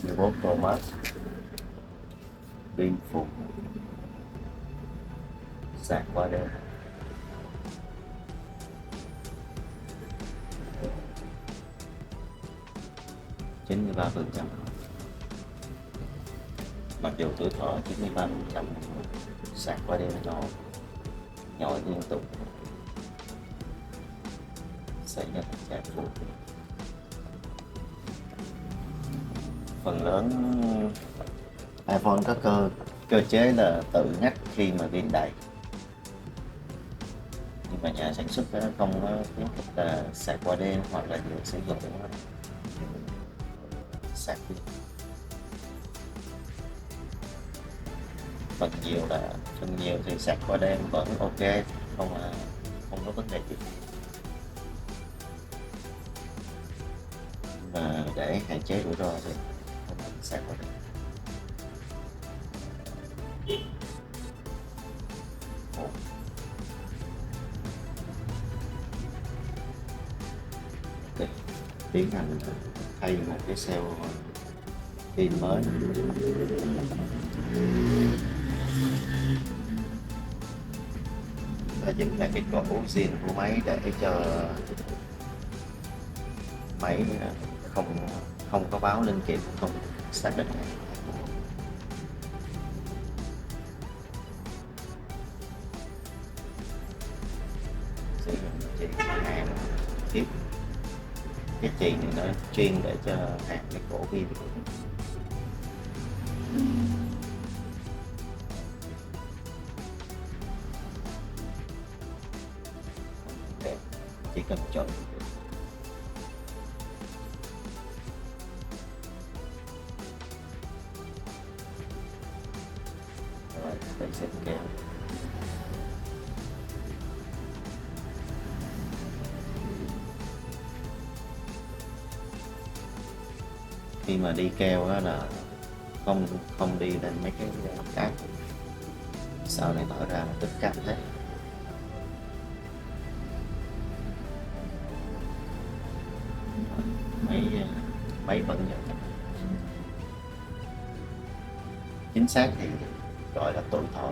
14 Pro Max, pin phụ, sạc qua đêm, 93%. Mặc dù tuổi thọ 93%, sạc qua đêm nhỏ, nhỏ liên tục, xảy ra tình trạng phụ. Phần lớn iPhone có cơ chế là tự ngắt khi mà pin đầy, nhưng mà nhà sản xuất không có khuyến khích là sạc qua đêm hoặc là vừa sử dụng sạc pin. Phần nhiều thì sạc qua đêm vẫn ok, không có vấn đề gì. Mà để hạn chế rủi ro thì không nên sạc qua đêm. Ok, tiến hành thay một cái cell pin mới. Và dựng lại cái cổ zin của máy để cho máy không không có báo linh kiện không xác định. Sử dụng chỉ hàng tiếp, cái chì này nó chuyên để cho hàng cái cổ pin. Chỉ cần chọn rồi đây sẽ kéo. Khi mà đi keo đó là không đi lên mấy cái cát, sau này mở ra là tất cả hết. Máy vẫn nhận. Chính xác thì gọi là tuổi thọ.